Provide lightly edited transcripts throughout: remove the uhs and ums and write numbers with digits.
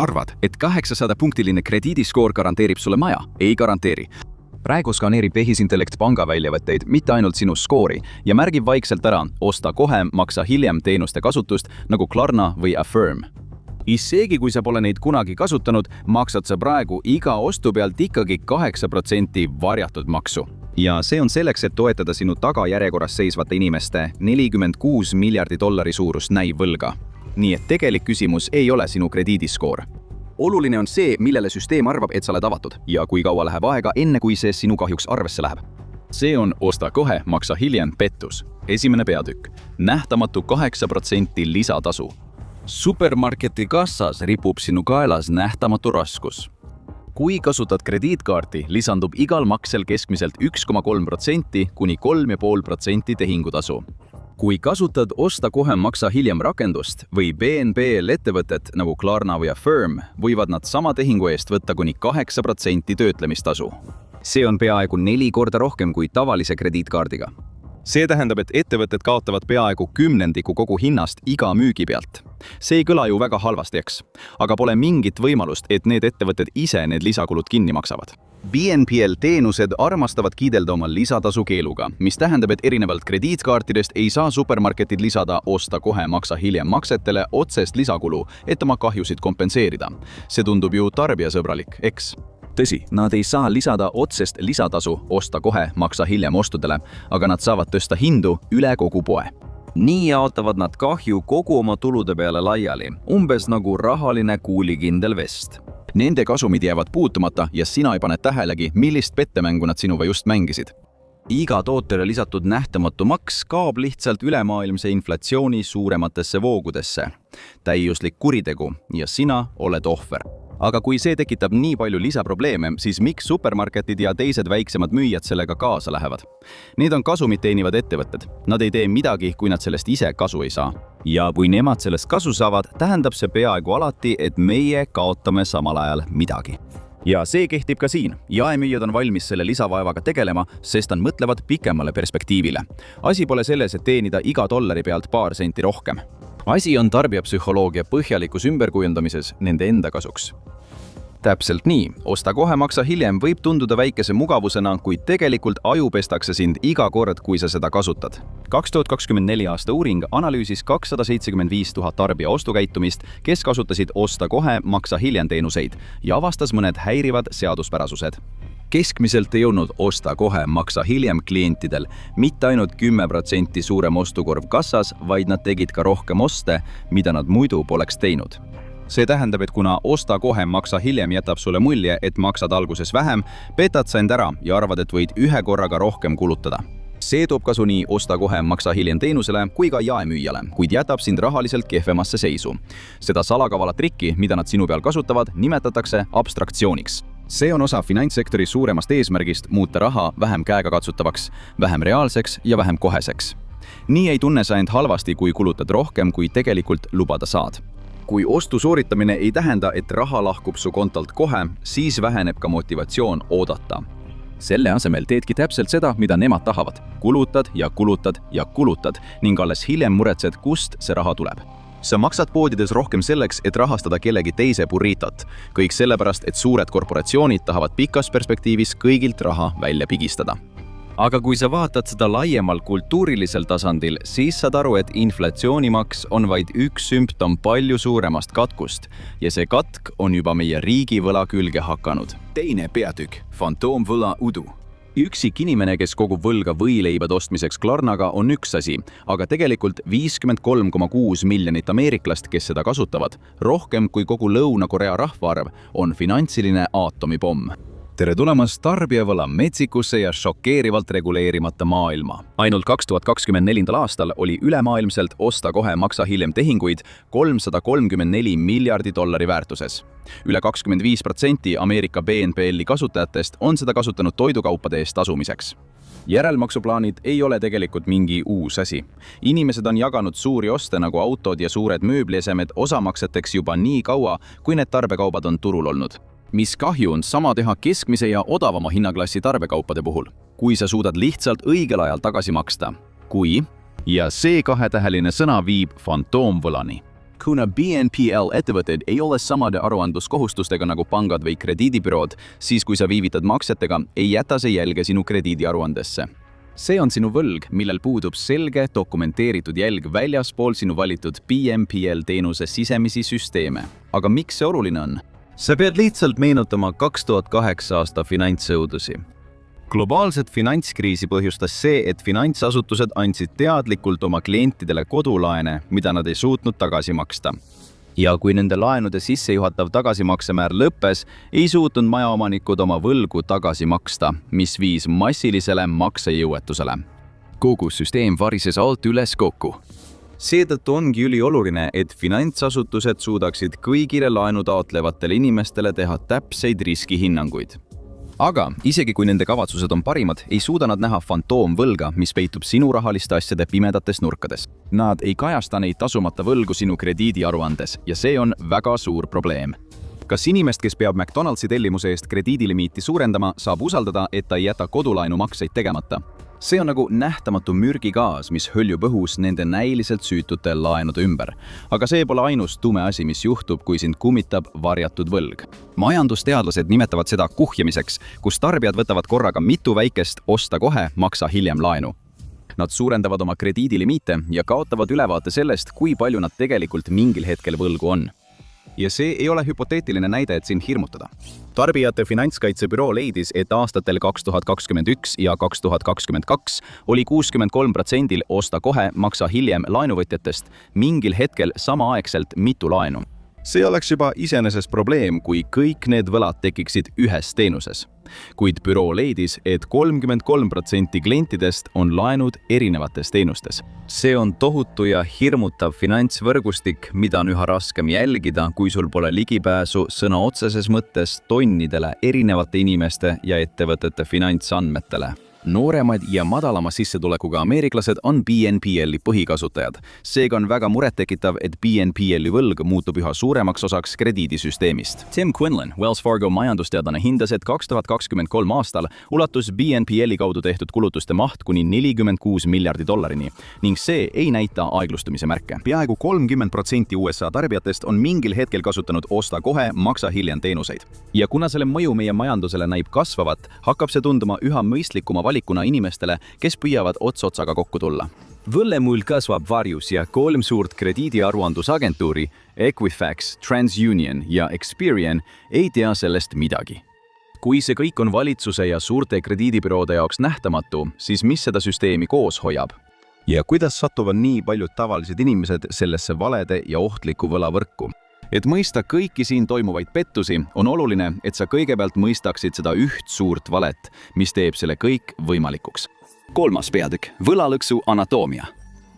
Arvad, et 800-punktiline krediidiskoor garanteerib sulle maja? Ei garanteeri. Praegu skaneerib tehisintellekt pangaväljavõtteid, mitte ainult sinu skoori, ja märgib vaikselt ära, osta kohe, maksa hiljem teenuste kasutust nagu Klarna või Affirm. Isegi kui sa pole neid kunagi kasutanud, maksad sa praegu iga ostu pealt ikkagi 8% varjatud maksu. Ja see on selleks, et toetada sinu tagajärjekorras seisvate inimeste $46 miljardi suurust näivvõlga. Nii et tegelik küsimus ei ole sinu krediidiskoor. Oluline on see, millele süsteem arvab, et sa oled avatud ja kui kaua läheb aega, enne kui see sinu kahjuks arvesse läheb. See on osta kohe, maksa hiljem pettus. Esimene peatükk. Nähtamatu 8% lisatasu. Supermarketi kassas ripub sinu kaelas nähtamatu raskus. Kui kasutad krediitkaarti, lisandub igal maksel keskmiselt 1,3% kuni 3,5% tehingutasu. Kui kasutad osta kohe, maksa hiljem rakendust või BNPL ettevõtet nagu Klarna või Affirm, võivad nad sama tehingu eest võtta kuni 8% töötlemistasu. See on peaaegu 4 korda rohkem kui tavalise krediitkaardiga. See tähendab, et ettevõtted kaotavad peaaegu 10% kogu hinnast iga müügi pealt. See ei kõla ju väga halvasti, eks? Aga pole mingit võimalust, et need ettevõtted ise need lisakulud kinni maksavad. BNPL teenused armastavad kiidelda oma lisatasu keeluga, mis tähendab, et erinevalt krediitkaartidest ei saa supermarketid lisada osta kohe, maksa hiljem maksetele otsest lisakulu, et oma kahjusid kompenseerida. See tundub ju tarbijasõbralik, eks? Tõsi, nad ei saa lisada otsest lisatasu osta kohe, maksa hiljem ostudele, aga nad saavad tõsta hindu üle kogu poe. Nii jaotavad nad kahju kogu oma tulude peale laiali, umbes nagu rahaline kuulikindel vest. Nende kasumid jäävad puutumata ja sina ei pane tähelegi, millist pettemängu nad sinuga just mängisid. Iga tootele lisatud nähtamatu maks kaob lihtsalt ülemaailmse inflatsiooni suurematesse voogudesse. Täiuslik kuritegu ja sina oled ohver. Aga kui see tekitab nii palju lisaprobleeme, siis miks supermarketid ja teised väiksemad müüjad sellega kaasa lähevad? Need on kasumit teenivad ettevõtted. Nad ei tee midagi, kui nad sellest ise kasu ei saa. Ja kui nemad sellest kasu saavad, tähendab see peaaegu alati, et meie kaotame samal ajal midagi. Ja see kehtib ka siin. Jaemüüjad on valmis selle lisavaevaga tegelema, sest nad mõtlevad pikemale perspektiivile. Asi pole selles, et teenida iga dollari pealt paar senti rohkem. Asi on tarbijapsühholoogia põhjalikus ümberkujundamises nende enda kasuks. Täpselt nii, osta kohe, maksa hiljem võib tunduda väikese mugavusena, kuid tegelikult aju pestakse sind iga kord, kui sa seda kasutad. 2024 aasta uuring analüüsis 275 000 tarbija ostukäitumist, kes kasutasid osta kohe, maksa hiljem teenuseid ja avastas mõned häirivad seaduspärasused. Keskmiselt ei olnud osta kohe, maksa hiljem klientidel mitte ainult 10% suurem ostukorv kassas, vaid nad tegid ka rohkem oste, mida nad muidu poleks teinud. See tähendab, et kuna osta kohe, maksa hiljem jätab sulle mulje, et maksad alguses vähem, petad sa end ära ja arvad, et võid ühe korraga rohkem kulutada. See toob kasu nii osta kohe, maksa hiljem teenusele kui ka jaemüüjale, kuid jätab sind rahaliselt kehvemasse seisu. Seda salakavala trikki, mida nad sinu peal kasutavad, nimetatakse abstraktsiooniks. See on osa finantssektori suuremast eesmärgist muuta raha vähem käegakatsutavaks, vähem reaalseks ja vähem koheseks. Nii ei tunne sa end halvasti, kui kulutad rohkem, kui tegelikult lubada saad. Kui ostu sooritamine ei tähenda, et raha lahkub su kontolt kohe, siis väheneb ka motivatsioon oodata. Selle asemel teedki täpselt seda, mida nemad tahavad. Kulutad ja kulutad ja kulutad ning alles hiljem muretsed, kust see raha tuleb. Sa maksad poodides rohkem selleks, et rahastada kellegi teise burritot. Kõik sellepärast, et suured korporatsioonid tahavad pikas perspektiivis kõigilt raha välja pigistada. Aga kui sa vaatad seda laiemal kultuurilisel tasandil, siis saad aru, et inflatsioonimaks on vaid üks sümptom palju suuremast katkust ja see katk on juba meie riigivõla külge hakanud. Teine peatükk, fantoomvõla udu. Üksik inimene, kes kogub võlga võileibade ostmiseks Klarnaga, on üks asi, aga tegelikult 53,6 miljonit ameeriklast, kes seda kasutavad, rohkem kui kogu Lõuna-Korea rahvaarv, on finantsiline aatomipomm. Tere tulemast tarbijavõla metsikusse ja šokeerivalt reguleerimata maailma. Ainult 2024. aastal oli ülemaailmselt osta kohe, maksa hiljem tehinguid $334 miljardi väärtuses. Üle 25% Ameerika BNPL-i kasutajatest on seda kasutanud toidukaupade eest tasumiseks. Järelmaksuplaanid ei ole tegelikult mingi uus asi. Inimesed on jaganud suuri oste nagu autod ja suured mööbliesemed osamakseteks juba nii kaua, kui need tarbekaubad on turul olnud. Mis kahju on sama teha keskmise ja odavama hinnaklassi tarbekaupade puhul, kui sa suudad lihtsalt õigel ajal tagasi maksta. Kui, ja see kahetäheline sõna viib fantoomvõlani. Kuna BNPL ettevõtted ei ole samade aruandluskohustustega nagu pangad või krediidibürood, siis kui sa viivitad maksetega, ei jäta see jälge sinu krediidiaruandesse. See on sinu võlg, millel puudub selge dokumenteeritud jälg väljaspool sinu valitud BNPL teenuse sisemisi süsteeme. Aga miks see oluline on? Sa pead lihtsalt meenutama 2008 aasta finantsõudusi. Globaalset finantskriisi põhjustas see, et finantsasutused andsid teadlikult oma klientidele kodulaene, mida nad ei suutnud tagasi maksta. Ja kui nende laenude sissejuhatav tagasimaksemäär lõppes, ei suutnud majaomanikud oma võlgu tagasi maksta, mis viis massilisele maksejõuetusele. Kogu süsteem varises alt üles kokku. Seetõttu ongi ülioluline, et finantsasutused suudaksid kõigile laenu taotlevatele inimestele teha täpseid riskihinnanguid. Aga isegi kui nende kavatsused on parimad, ei suuda nad näha fantoomvõlga, mis peitub sinu rahaliste asjade pimedates nurkades. Nad ei kajasta neid tasumata võlgu sinu krediidiaruandes ja see on väga suur probleem. Kas inimest, kes peab McDonaldsi tellimuse eest krediidilimiiti suurendama, saab usaldada, et ta ei jäta kodulaenu makseid tegemata? See on nagu nähtamatu mürgigaas, mis hõljub õhus nende näiliselt süütute laenude ümber. Aga see pole ainus tume asi, mis juhtub, kui sind kummitab varjatud võlg. Majandusteadlased nimetavad seda kuhjamiseks, kus tarbijad võtavad korraga mitu väikest osta kohe, maksa hiljem laenu. Nad suurendavad oma krediidilimiite ja kaotavad ülevaate sellest, kui palju nad tegelikult mingil hetkel võlgu on. Ja see ei ole hüpoteetiline näide, et sind hirmutada. Tarbijate finantskaitsebüroo leidis, et aastatel 2021 ja 2022 oli 63% osta kohe, maksa hiljem laenuvõtjatest mingil hetkel samaaegselt mitu laenu. See oleks juba iseenesest probleem, kui kõik need võlad tekiksid ühes teenuses. Kuid büroo leidis, et 33% klientidest on laenud erinevates teenustes. See on tohutu ja hirmutav finantsvõrgustik, mida on üha raskem jälgida, kui sul pole ligipääsu sõna otseses mõttes tonnidele erinevate inimeste ja ettevõtete finantsandmetele. Nooremad ja madalama sissetulekuga ameeriklased on BNPL-i põhikasutajad. Seega on väga murettekitav, et BNPL-i võlg muutub üha suuremaks osaks krediidisüsteemist. Tim Quinlan, Wells Fargo majandusteadlane hindas, et 2023 aastal ulatus BNPL-i kaudu tehtud kulutuste maht kuni $46 miljardit ning see ei näita aeglustumise märke. Peaaegu 30% USA tarbijatest on mingil hetkel kasutanud osta kohe, maksa hiljem teenuseid. Ja kuna selle mõju meie majandusele näib kasvavat, hakkab see tunduma üha mõistlikuma valikuna inimestele, kes püüavad ots otsaga kokku tulla. Võllemull kasvab varjus ja 3 suurt krediidiaruandusagentuuri Equifax, TransUnion ja Experian ei tea sellest midagi. Kui see kõik on valitsuse ja suurte krediidibüroode jaoks nähtamatu, siis mis seda süsteemi koos hoiab? Ja kuidas satuvad nii paljud tavalised inimesed sellesse valede ja ohtliku võlavõrku? Et mõista kõiki siin toimuvaid pettusi, on oluline, et sa kõigepealt mõistaksid seda üht suurt valet, mis teeb selle kõik võimalikuks. 3. peatükk, võlalõksu anatoomia.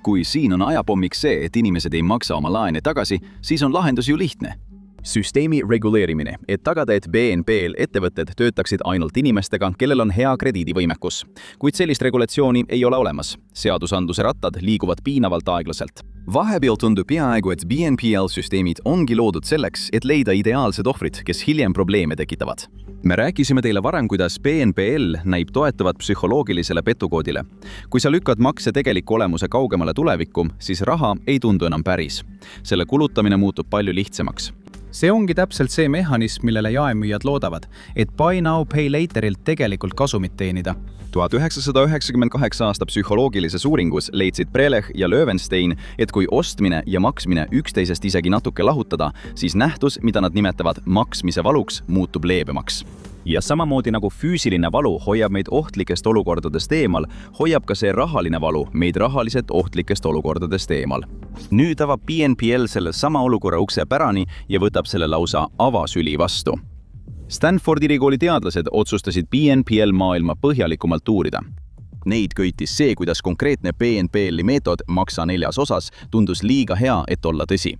Kui siin on ajapommiks see, et inimesed ei maksa oma laene tagasi, siis on lahendus ju lihtne. Süsteemi reguleerimine, et tagada, et BNPL ettevõtted töötaksid ainult inimestega, kellel on hea krediidivõimekus. Kuid sellist regulatsiooni ei ole olemas. Seadusandluse rattad liiguvad piinavalt aeglaselt. Vahepeal tundub peaaegu, et BNPL-süsteemid ongi loodud selleks, et leida ideaalsed ohvrid, kes hiljem probleeme tekitavad. Me rääkisime teile varem, kuidas BNPL näib toetavat psühholoogilisele petukoodile. Kui sa lükkad makse tegeliku olemuse kaugemale tulevikku, siis raha ei tundu enam päris. Selle kulutamine muutub palju lihtsamaks. See ongi täpselt see mehhanism, millele jaemüüjad loodavad, et buy now, pay laterilt tegelikult kasumit teenida. 1998 aasta psühholoogilises uuringus leidsid Prelech ja Löwenstein, et kui ostmine ja maksmine üksteisest isegi natuke lahutada, siis nähtus, mida nad nimetavad maksmise valuks, muutub leebemaks. Ja samamoodi nagu füüsiline valu hoiab meid ohtlikest olukordadest eemal, hoiab ka see rahaline valu meid rahaliselt ohtlikest olukordadest eemal. Nüüd avab BNPL selle sama olukorra ukse pärani ja võtab selle lausa avasüli vastu. Stanfordi ülikooli teadlased otsustasid BNPL maailma põhjalikumalt uurida. Neid köitis see, kuidas konkreetne BNPL-i meetod maksa 4 osas tundus liiga hea, et olla tõsi.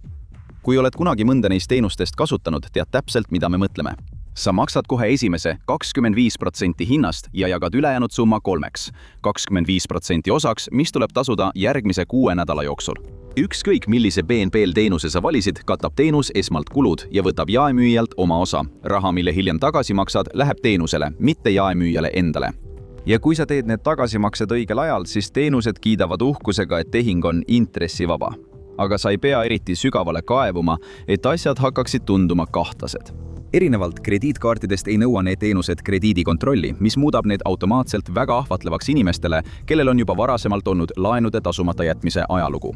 Kui oled kunagi mõnda neist teenustest kasutanud, tead täpselt, mida me mõtleme. Sa maksad kohe esimese 25% hinnast ja jagad ülejäänud summa 3. 25% osaks, mis tuleb tasuda järgmise 6 nädala jooksul. Ükskõik millise BNPL teenuse sa valisid, katab teenus esmalt kulud ja võtab jaemüüjalt oma osa. Raha, mille hiljem tagasi maksad, läheb teenusele, mitte jaemüüjale endale. Ja kui sa teed need tagasimaksed õigel ajal, siis teenused kiidavad uhkusega, et tehing on intressivaba. aga sa ei pea eriti sügavale kaevuma, et asjad hakkaksid tunduma kahtlased. Erinevalt krediitkaartidest ei nõua need teenused krediidikontrolli, mis muudab need automaatselt väga ahvatlevaks inimestele, kellel on juba varasemalt olnud laenude tasumata jätmise ajalugu.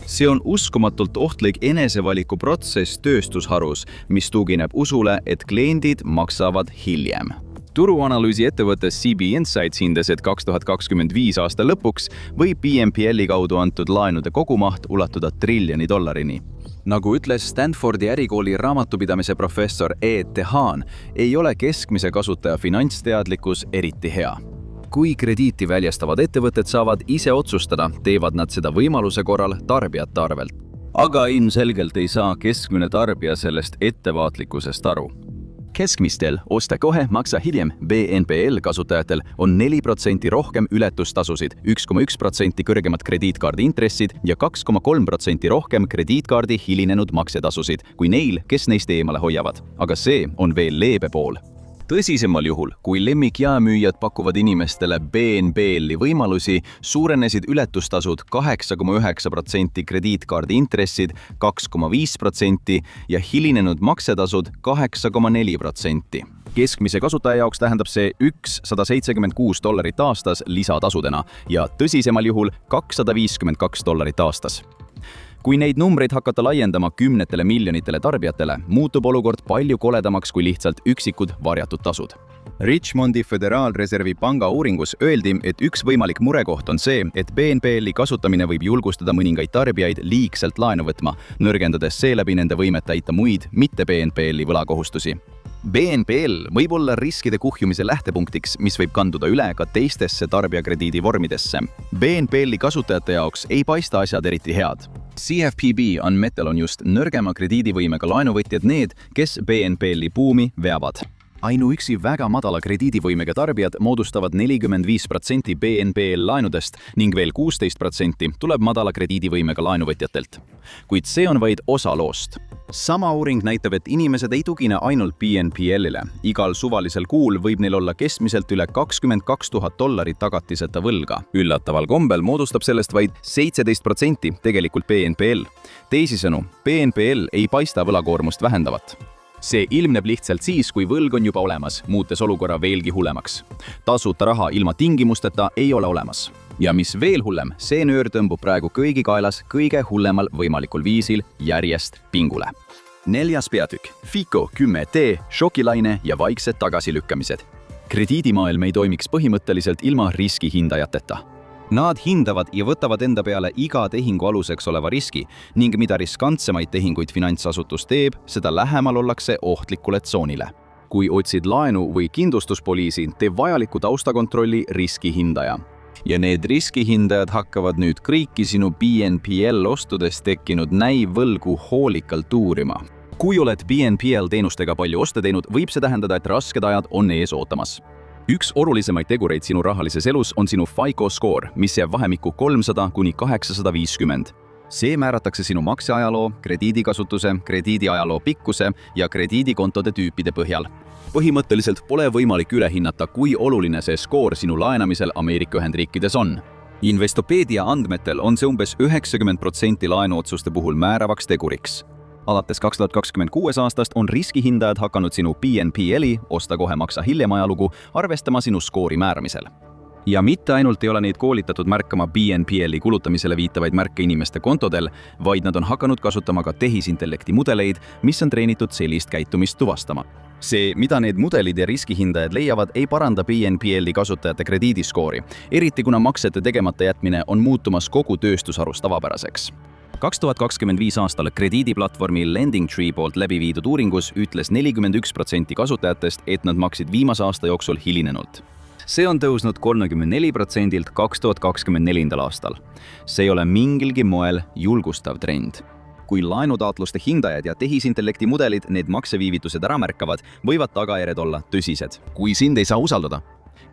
See on uskumatult ohtlik enesevaliku protsess tööstusharus, mis tugineb usule, et kliendid maksavad hiljem. Turuanalüüsi ettevõttes CB Insights hindas, et 2025 aasta lõpuks võib BNPL-i kaudu antud laenude kogumaht ulatuda $1 triljonini. Nagu ütles Stanfordi ärikooli raamatupidamise professor E.T. Hahn, ei ole keskmise kasutaja finantsteadlikkus eriti hea. Kui krediiti väljastavad ettevõtted saavad ise otsustada, teevad nad seda võimaluse korral tarbijate arvelt. Aga ilmselgelt ei saa keskmine tarbija sellest ettevaatlikkusest aru. Keskmistel osta kohe, maksa hiljem BNPL kasutajatel on 4% rohkem ületustasusid, 1,1% kõrgemad krediitkaardi intressid ja 2,3% rohkem krediitkaardi hilinenud maksetasusid kui neil, kes neist eemale hoiavad. Aga see on veel leebe pool. Tõsisemal juhul, kui lemmikjaemüüjad pakuvad inimestele BNPL-i võimalusi, suurenesid ületustasud 8,9%, krediitkaardi intressid 2,5% ja hilinenud maksetasud 8,4%. Keskmise kasutaja jaoks tähendab see $176 aastas lisatasudena ja tõsisemal juhul $252 aastas. Kui neid numbreid hakata laiendama kümnetele miljonitele tarbijatele, muutub olukord palju koledamaks kui lihtsalt üksikud varjatud tasud. Richmondi Föderaalreservi panga uuringus öeldi, et üks võimalik murekoht on see, et BNPL-i kasutamine võib julgustada mõningaid tarbijaid liigselt laenu võtma, nõrgendades seeläbi nende võimet täita muid, mitte BNPL-i võlakohustusi. BNPL võib olla riskide kuhjumise lähtepunktiks, mis võib kanduda üle ka teistesse tarbijakrediidi vormidesse. BNPL-i kasutajate jaoks ei paista asjad eriti head. CFPB andmetel on just nõrgema krediidivõimega laenuvõtjad need, kes BNPL-i buumi veavad. Ainuüksi väga madala krediidivõimega tarbijad moodustavad 45% BNPL laenudest ning veel 16% tuleb madala krediidivõimega laenuvõtjatelt. Kuid see on vaid osa loost. Sama uuring näitab, et inimesed ei tugine ainult BNPL-ile. Igal suvalisel kuul võib neil olla keskmiselt üle $22,000 tagatiseta võlga. Üllataval kombel moodustab sellest vaid 17% tegelikult BNPL. Teisisõnu, BNPL ei paista võlakoormust vähendavat. See ilmneb lihtsalt siis, kui võlg on juba olemas, muutes olukorra veelgi hullemaks. Tasuta raha ilma tingimusteta ei ole olemas. Ja mis veel hullem, see nöör tõmbub praegu kõigi kaelas kõige hullemal võimalikul viisil järjest pingule. 4. peatükk. FICO 10T, šokilaine ja vaiksed tagasilükkamised. Krediidimaailm ei toimiks põhimõtteliselt ilma riskihindajateta. Nad hindavad ja võtavad enda peale iga tehingu aluseks oleva riski ning mida riskantsemaid tehinguid finantsasutus teeb, seda lähemal ollakse ohtlikule tsoonile. Kui otsid laenu või kindlustuspoliisi, teeb vajaliku taustakontrolli riskihindaja. Ja need riskihindajad hakkavad nüüd kõiki sinu BNPL-ostudes tekkinud näivõlgu hoolikalt uurima. Kui oled BNPL teenustega palju oste teinud, võib see tähendada, et rasked ajad on ees ootamas. Üks olulisemaid tegureid sinu rahalises elus on sinu FICO score, mis jääb vahemikku 300 kuni 850. See määratakse sinu makseajaloo, krediidikasutuse, krediidiajaloo pikkuse ja krediidikontode tüüpide põhjal. Põhimõtteliselt pole võimalik üle hinnata, kui oluline see skoor sinu laenamisel Ameerika Ühendriikides on. Investopedia andmetel on see umbes 90% laenuotsuste puhul määravaks teguriks. Alates 2026 aastast on riskihindajad hakanud sinu BNPL-i, osta kohe maksa hiljem ajalugu, arvestama sinu skoori määramisel. Ja mitte ainult ei ole neid koolitatud märkama BNPL-i kulutamisele viitavaid märke inimeste kontodel, vaid nad on hakanud kasutama ka tehisintellekti mudeleid, mis on treenitud sellist käitumist tuvastama. See, mida need mudelid ja riskihindajad leiavad, ei paranda BNPL-i kasutajate krediidiskoori, eriti kuna maksete tegemata jätmine on muutumas kogu tööstusharus tavapäraseks. 2025 aastal krediidiplatvormi LendingTree poolt läbi viidud uuringus ütles 41% kasutajatest, et nad maksid viimase aasta jooksul hilinenult. See on tõusnud 34%-lt 2024. aastal. See ei ole mingilgi moel julgustav trend. Kui laenutaotluste hindajad ja tehisintellekti mudelid need makseviivitused ära märkavad, võivad tagajärjed olla tõsised. Kui sind ei saa usaldada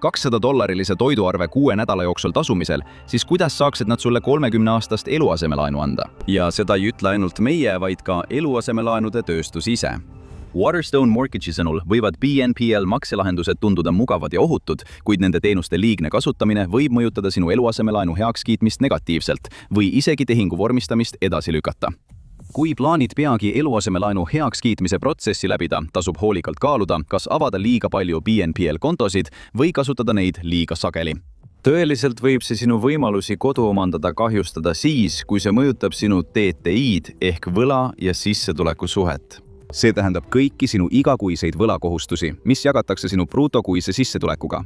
$200 toiduarve 6 nädala jooksul tasumisel, siis kuidas saaksid nad sulle 30-aastast eluasemelaenu anda? Ja seda ei ütle ainult meie, vaid ka eluasemelaenude tööstus ise. Waterstone Mortgage'i sõnul võivad BNPL makselahendused tunduda mugavad ja ohutud, kuid nende teenuste liigne kasutamine võib mõjutada sinu eluasemelaenu heakskiitmist negatiivselt või isegi tehingu vormistamist edasi lükata. Kui plaanid peagi eluasemelaenu heakskiitmise protsessi läbida, tasub hoolikalt kaaluda, kas avada liiga palju BNPL kontosid või kasutada neid liiga sageli. Tõeliselt võib see sinu võimalusi kodu omandada kahjustada siis, kui see mõjutab sinu DTI-d ehk võla ja sissetuleku suhet. See tähendab kõiki sinu igakuiseid võlakohustusi, mis jagatakse sinu brutokuise sissetulekuga.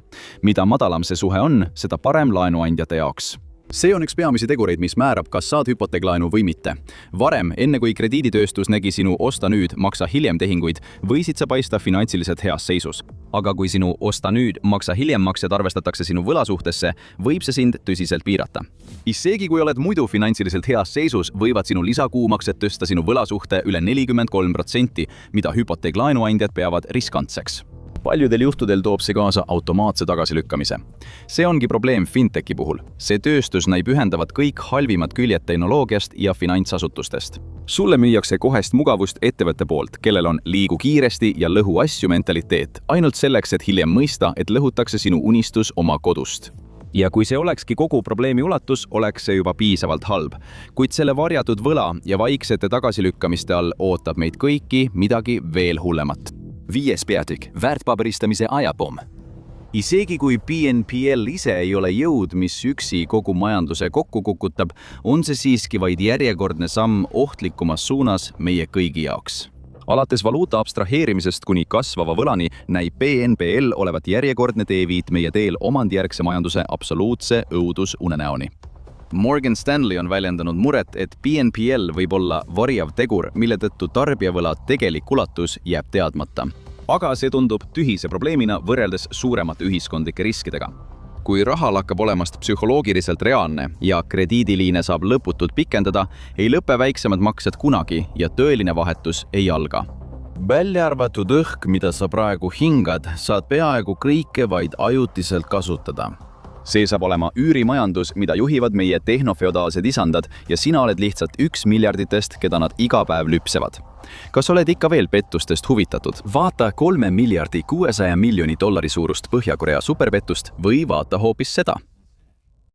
Mida madalam see suhe on, seda parem laenuandjate jaoks. See on üks peamisi tegureid, mis määrab, kas saad hüpoteeklaenu või mitte. Varem, enne kui krediiditööstus nägi sinu osta nüüd, maksa hiljem tehinguid, võisid sa paista finantsiliselt heas seisus. Aga kui sinu osta nüüd, maksa hiljem maksed arvestatakse sinu võlasuhtesse, võib see sind tõsiselt piirata. Isegi kui oled muidu finantsiliselt heas seisus, võivad sinu lisakuumaksed tõsta sinu võlasuhte üle 43%, mida hüpoteeklaenuandjad peavad riskantseks. Paljudel juhtudel toob see kaasa automaatse tagasilükkamise. See ongi probleem fintechi puhul. See tööstus näib ühendavat kõik halvimad küljed tehnoloogiast ja finantsasutustest. Sulle müüakse kohest mugavust ettevõtte poolt, kellel on liigu kiiresti ja lõhu asju mentaliteet, ainult selleks, et hiljem mõista, et lõhutakse sinu unistus oma kodust. Ja kui see olekski kogu probleemi ulatus, oleks see juba piisavalt halb. Kuid selle varjatud võla ja vaiksete tagasilükkamiste all ootab meid kõiki midagi veel hullemat. 5. peatükk, väärtpaberistamise ajapomm. Isegi kui BNPL ise ei ole jõud, mis üksi kogu majanduse kokku kukutab, on see siiski vaid järjekordne samm ohtlikumas suunas meie kõigi jaoks. Alates valuuta abstraheerimisest kuni kasvava võlani näib BNPL olevat järjekordne teeviit meie teel omandijärgse majanduse absoluutse õudusunenäoni. Morgan Stanley on väljendanud muret, et BNPL võib olla varjav tegur, mille tõttu tarbijavõla tegelik ulatus jääb teadmata. Aga see tundub tühise probleemina võrreldes suuremate ühiskondlike riskidega. Kui raha hakkab olemast psühholoogiliselt reaalne ja krediidiliine saab lõputult pikendada, ei lõpe väiksemad maksed kunagi ja tõeline vahetus ei alga. Välja arvatud õhk, mida sa praegu hingad, saad peaaegu kõike vaid ajutiselt kasutada. See saab olema üürimajandus, mida juhivad meie tehnofeodaalsed isandad ja sina oled lihtsalt 1 miljarditest, keda nad iga päev lüpsevad. Kas oled ikka veel pettustest huvitatud? Vaata 3 miljardi 600 miljoni dollari suurust Põhja-Korea superpettust või vaata hoopis seda.